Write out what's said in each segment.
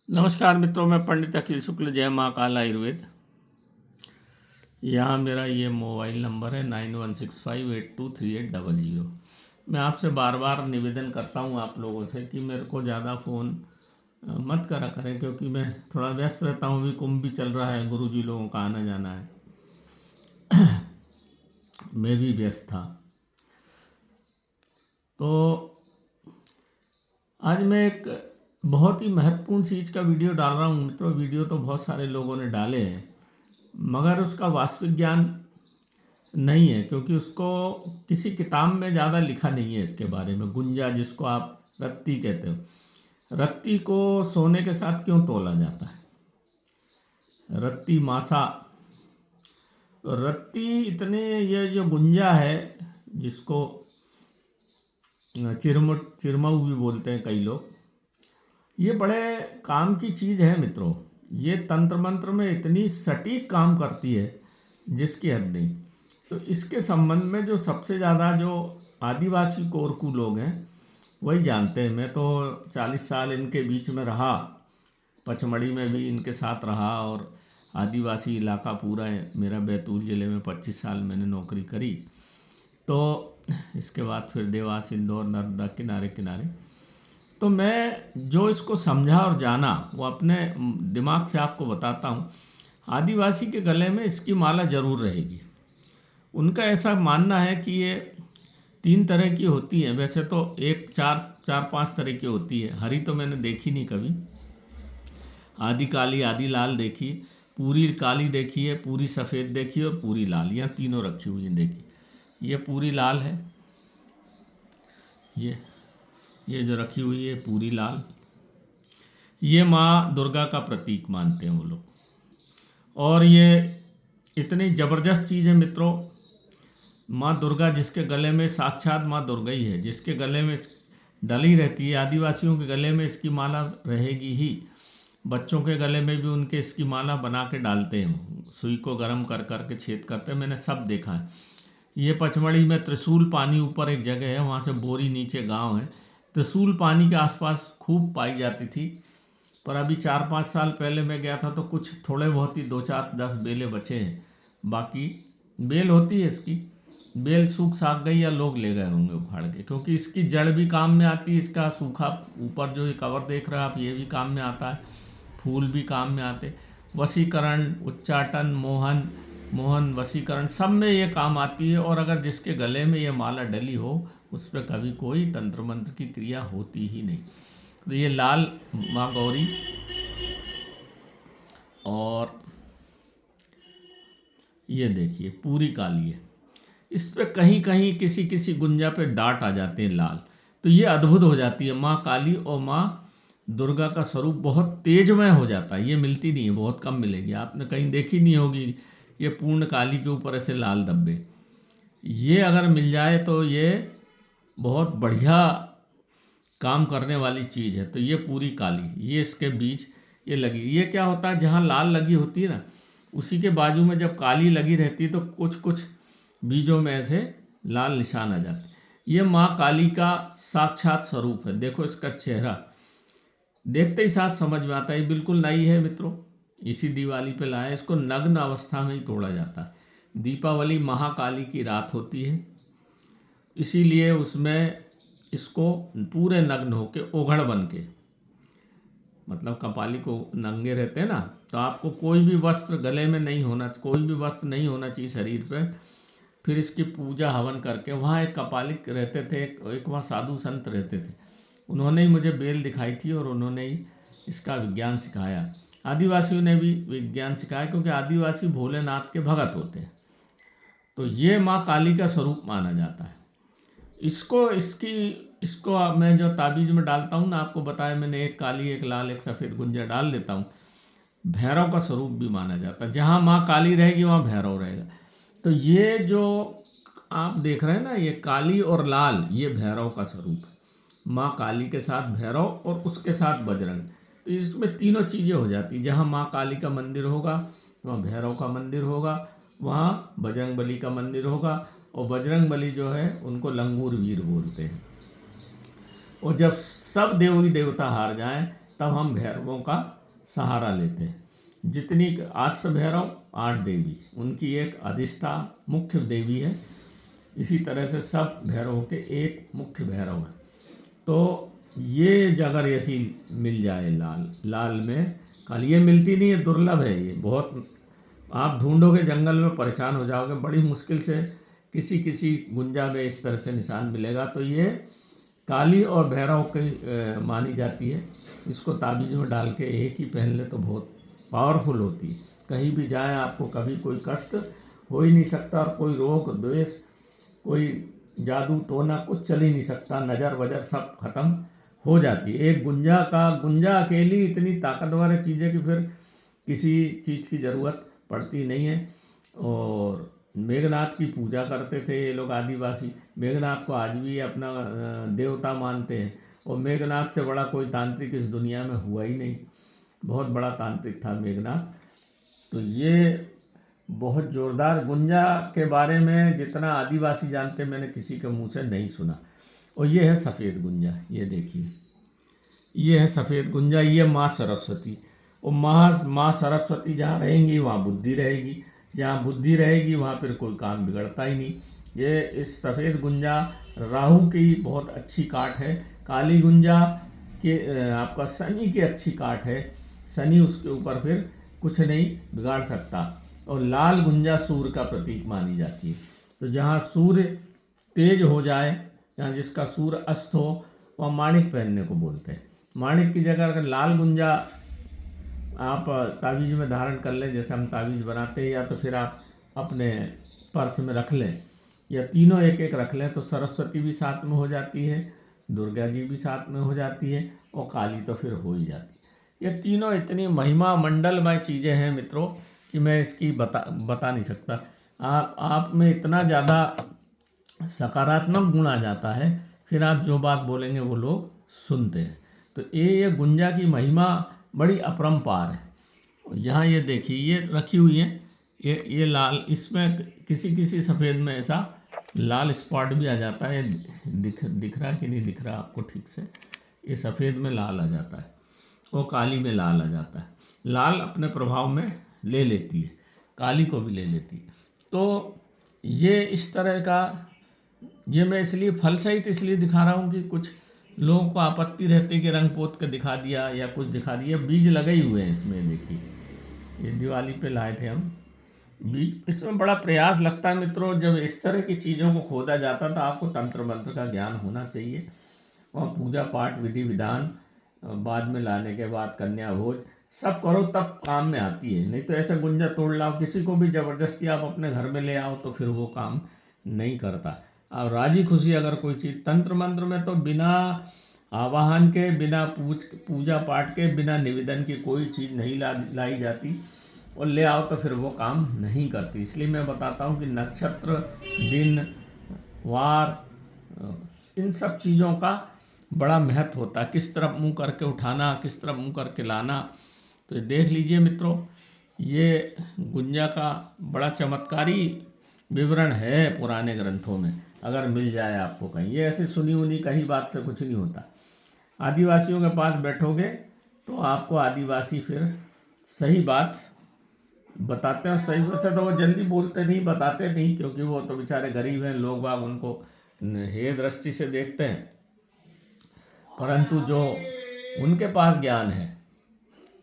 नमस्कार मित्रों, मैं पंडित अखिल शुक्ल, जय माँ काल आयुर्वेद। यहाँ मेरा ये मोबाइल नंबर है 9165823800। मैं आपसे बार बार निवेदन करता हूँ आप लोगों से कि मेरे को ज़्यादा फ़ोन मत करा करें, क्योंकि मैं थोड़ा व्यस्त रहता हूँ। अभी कुंभ भी चल रहा है, गुरुजी लोगों का आना जाना है। मैं भी व्यस्त था। तो आज मैं एक बहुत ही महत्वपूर्ण चीज़ का वीडियो डाल रहा हूँ मित्रों। वीडियो तो बहुत सारे लोगों ने डाले हैं, मगर उसका वास्तविक ज्ञान नहीं है, क्योंकि उसको किसी किताब में ज़्यादा लिखा नहीं है इसके बारे में। गुंजा, जिसको आप रत्ती कहते हो, रत्ती को सोने के साथ क्यों तोला जाता है? रत्ती मासा, तो रत्ती इतने, ये जो गुंजा है जिसको चिरमऊ भी बोलते हैं कई लोग, ये बड़े काम की चीज़ है मित्रों। ये तंत्र मंत्र में इतनी सटीक काम करती है जिसकी हद नहीं। तो इसके संबंध में जो सबसे ज़्यादा जो आदिवासी कोरकू लोग हैं वही जानते हैं। मैं तो 40 साल इनके बीच में रहा, पचमढ़ी में भी इनके साथ रहा, और आदिवासी इलाका पूरा है मेरा। बैतूल ज़िले में 25 साल मैंने नौकरी करी। तो इसके बाद फिर देवास, इंदौर, नर्मदा किनारे किनारे। तो मैं जो इसको समझा और जाना वो अपने दिमाग से आपको बताता हूँ। आदिवासी के गले में इसकी माला ज़रूर रहेगी। उनका ऐसा मानना है कि ये 3 तरह की होती है। वैसे तो एक चार पांच तरह की होती है। हरी तो मैंने देखी नहीं कभी। आधी काली, आधी लाल देखी, पूरी काली देखी है, पूरी सफ़ेद देखी और पूरी लाल, यहाँ तीनों रखी हुई देखी। ये पूरी लाल है, ये जो रखी हुई है पूरी लाल। ये माँ दुर्गा का प्रतीक मानते हैं वो लोग। और ये इतनी ज़बरदस्त चीज़ है मित्रों, माँ दुर्गा जिसके गले में, साक्षात माँ दुर्गा ही है जिसके गले में डली रहती है। आदिवासियों के गले में इसकी माला रहेगी ही। बच्चों के गले में भी उनके इसकी माला बना के डालते हैं, सुई को गर्म कर कर के छेद करते हैं। मैंने सब देखा है। ये पचमढ़ी में त्रिशूल पानी ऊपर एक जगह है, वहाँ से बोरी नीचे गांव है। त्रिशूल पानी के आसपास खूब पाई जाती थी, पर अभी 4-5 साल पहले मैं गया था तो कुछ थोड़े बहुत ही 2-4-10 बेलें बचे हैं। बाकी बेल होती है इसकी, बेल सूख साख गई या लोग ले गए होंगे उखाड़ के, क्योंकि इसकी जड़ भी काम में आती है। इसका सूखा ऊपर जो ये कवर देख रहे हो आप, ये भी काम में आता है। फूल भी काम में आते। वशीकरण, उच्चाटन, मोहन वशीकरण, सब में ये काम आती है। और अगर जिसके गले में ये माला डली हो, उस पर कभी कोई तंत्र मंत्र की क्रिया होती ही नहीं। तो ये लाल माँ गौरी, और ये देखिए पूरी काली है। इस पे कहीं कहीं किसी किसी गुंजा पे डाट आ जाते हैं लाल। तो ये अद्भुत हो जाती है माँ काली। और माँ दुर्गा का स्वरूप बहुत तेजमय हो जाता है। ये मिलती नहीं है, बहुत कम मिलेगी, आपने कहीं देखी नहीं होगी ये पूर्ण काली के ऊपर ऐसे लाल धब्बे। ये अगर मिल जाए तो ये बहुत बढ़िया काम करने वाली चीज़ है। तो ये पूरी काली, ये इसके बीच ये लगी। ये क्या होता है, जहाँ लाल लगी होती है ना, उसी के बाजू में जब काली लगी रहती है तो कुछ कुछ बीजों में ऐसे लाल निशान आ जाते हैं। ये माँ काली का साक्षात स्वरूप है। देखो इसका चेहरा देखते ही साथ समझ में आता है। ये बिल्कुल नई है मित्रों, इसी दिवाली पे लाया। इसको नग्न अवस्था में ही तोड़ा जाता है। दीपावली महाकाली की रात होती है, इसीलिए उसमें इसको पूरे नग्न होके, ओघड़ बन के, मतलब कपाली को नंगे रहते हैं ना, तो आपको कोई भी वस्त्र गले में नहीं होना, कोई भी वस्त्र नहीं होना चाहिए शरीर पे। फिर इसकी पूजा हवन करके, वहाँ एक कपालिक रहते थे, एक वहाँ साधु संत रहते थे, उन्होंने ही मुझे बेल दिखाई थी और उन्होंने ही इसका विज्ञान सिखाया। आदिवासियों ने भी विज्ञान सिखाया, क्योंकि आदिवासी भोलेनाथ के भगत होते हैं। तो ये माँ काली का स्वरूप माना जाता है। इसको मैं जो ताबीज़ में डालता हूँ ना, आपको बताया मैंने, एक काली, एक लाल, एक सफ़ेद गुंजा डाल देता हूँ। भैरव का स्वरूप भी माना जाता है। जहाँ माँ काली रहेगी वहाँ भैरव रहेगा। तो ये जो आप देख रहे हैं ना, ये काली और लाल, ये भैरव का स्वरूप है। माँ काली के साथ भैरव और उसके साथ बजरंग। तो इसमें तीनों चीज़ें हो जाती। जहाँ माँ काली का मंदिर होगा वहाँ भैरव का मंदिर होगा, वहाँ बजरंग बली का मंदिर होगा। और बजरंग बली जो है उनको लंगूर वीर बोलते हैं। और जब सब देवी देवता हार जाएं तब हम भैरवों का सहारा लेते हैं। जितनी अष्ट भैरव 8 देवी, उनकी एक अधिष्ठा मुख्य देवी है। इसी तरह से सब भैरवों के एक मुख्य भैरव है। तो ये अगर ऐसी मिल जाए लाल में काली, ये मिलती नहीं है, दुर्लभ है ये बहुत। आप ढूंढोगे जंगल में परेशान हो जाओगे, बड़ी मुश्किल से किसी किसी गुंजा में इस तरह से निशान मिलेगा। तो ये काली और भैरव की मानी जाती है। इसको ताबीज़ में डाल के एक ही पहन ले तो बहुत पावरफुल होती है। कहीं भी जाएं आपको कभी कोई कष्ट हो ही नहीं सकता, और कोई रोग द्वेष, कोई जादू टोना कुछ चल ही नहीं सकता। नज़र वजर सब खत्म हो जाती है। एक गुंजा अकेली इतनी ताकतवर है चीज़ है कि फिर किसी चीज़ की ज़रूरत पड़ती नहीं है। और मेघनाथ की पूजा करते थे ये लोग आदिवासी। मेघनाथ को आज भी अपना देवता मानते हैं। और मेघनाथ से बड़ा कोई तांत्रिक इस दुनिया में हुआ ही नहीं। बहुत बड़ा तांत्रिक था मेघनाथ। तो ये बहुत ज़ोरदार गुंजा के बारे में जितना आदिवासी जानते मैंने किसी के मुंह से नहीं सुना। और ये है सफ़ेद गुंजा, ये देखिए, ये है सफ़ेद गुंजा, ये माँ सरस्वती। और माँ सरस्वती जहाँ रहेंगी वहाँ बुद्धि रहेगी, जहाँ बुद्धि रहेगी वहाँ फिर कोई काम बिगड़ता ही नहीं। ये इस सफ़ेद गुंजा राहु की बहुत अच्छी काट है। काली गुंजा के आपका शनि की अच्छी काट है। शनि उसके ऊपर फिर कुछ नहीं बिगाड़ सकता। और लाल गुंजा सूर्य का प्रतीक मानी जाती है। तो जहाँ सूर्य तेज हो जाए, जहाँ जिसका सूर्य अस्त हो, वह माणिक पहनने को बोलते हैं। माणिक की जगह अगर लाल गुंजा आप ताबीज़ में धारण कर लें, जैसे हम ताबीज़ बनाते हैं, या तो फिर आप अपने पर्स में रख लें, या तीनों एक एक रख लें, तो सरस्वती भी साथ में हो जाती है, दुर्गा जी भी साथ में हो जाती है, और काली तो फिर हो ही जाती है। ये तीनों इतनी महिमा मंडलमय चीज़ें हैं मित्रों कि मैं इसकी बता नहीं सकता। आप में इतना ज़्यादा सकारात्मक गुण आ जाता है, फिर आप जो बात बोलेंगे वो लोग सुनते हैं। तो ये गुंजा की महिमा बड़ी अपरंपार है। यहाँ ये देखिए, ये रखी हुई है, ये लाल, इसमें किसी किसी सफ़ेद में ऐसा लाल स्पॉट भी आ जाता है। दिख रहा कि नहीं दिख रहा आपको ठीक से? ये सफ़ेद में लाल आ जाता है और काली में लाल आ जाता है। लाल अपने प्रभाव में ले लेती है, काली को भी ले लेती है। तो ये इस तरह का, ये मैं इसलिए फल सहित इसलिए दिखा रहा हूँ कि कुछ लोगों को आपत्ति रहती है कि रंग पोत के दिखा दिया या कुछ दिखा दिया। बीज लगे ही हुए हैं इसमें, देखिए, ये दिवाली पे लाए थे हम बीज। इसमें बड़ा प्रयास लगता है मित्रों। जब इस तरह की चीज़ों को खोदा जाता तो आपको तंत्र मंत्र का ज्ञान होना चाहिए। वहाँ पूजा पाठ विधि विधान बाद में लाने के बाद कन्या भोज सब करो तब काम में आती है। नहीं तो ऐसे गुंजा तोड़ लाओ, किसी को भी ज़बरदस्ती आप अपने घर में ले आओ तो फिर वो काम नहीं करता। और राजी खुशी अगर कोई चीज़, तंत्र मंत्र में तो बिना आवाहन के, बिना पूजा पाठ के, बिना निवेदन की कोई चीज़ नहीं लाई जाती, और ले आओ तो फिर वो काम नहीं करती। इसलिए मैं बताता हूँ कि नक्षत्र, दिन, वार, इन सब चीज़ों का बड़ा महत्व होता है। किस तरफ मुंह करके उठाना, किस तरफ मुंह करके लाना। तो देख लीजिए मित्रों, ये गुंजा का बड़ा चमत्कारी विवरण है पुराने ग्रंथों में, अगर मिल जाए आपको कहीं। ये ऐसी सुनी उनी कहीं बात से कुछ नहीं होता। आदिवासियों के पास बैठोगे तो आपको आदिवासी फिर सही बात बताते हैं। सही वैसे तो वो जल्दी बोलते नहीं, बताते नहीं, क्योंकि वो तो बेचारे गरीब हैं, लोग बाग उनको हे दृष्टि से देखते हैं। परंतु जो उनके पास ज्ञान है,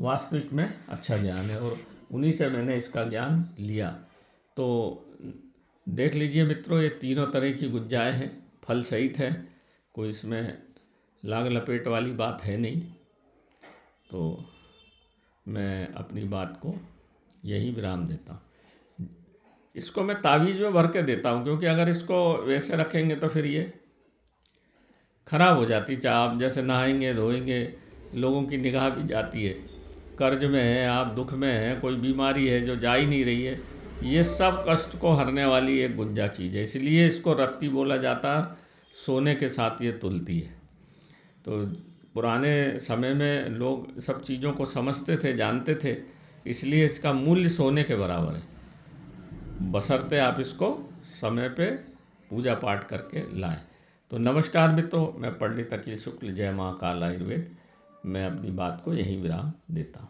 वास्तविक में अच्छा ज्ञान है, और उन्हीं से मैंने इसका ज्ञान लिया। तो देख लीजिए मित्रों, ये तीनों तरह की गुंजाएँ हैं, फल सहित है, कोई इसमें लाग लपेट वाली बात है नहीं। तो मैं अपनी बात को यही विराम देता हूँ। इसको मैं तावीज़ में भर के देता हूँ, क्योंकि अगर इसको वैसे रखेंगे तो फिर ये खराब हो जाती। चाहे आप जैसे नहाएंगे धोएंगे, लोगों की निगाह भी जाती है। कर्ज में है आप, दुख में है, कोई बीमारी है जो जा ही नहीं रही है, ये सब कष्ट को हरने वाली एक गुंजा चीज़ है। इसलिए इसको रत्ती बोला जाता, सोने के साथ ये तुलती है। तो पुराने समय में लोग सब चीज़ों को समझते थे, जानते थे, इसलिए इसका मूल्य सोने के बराबर है, बशर्ते आप इसको समय पे पूजा पाठ करके लाएं। तो नमस्कार मित्रों, मैं पंडित अखिल शुक्ल, जय माँ काल आयुर्वेद। मैं अपनी बात को यहीं विराम देता हूँ।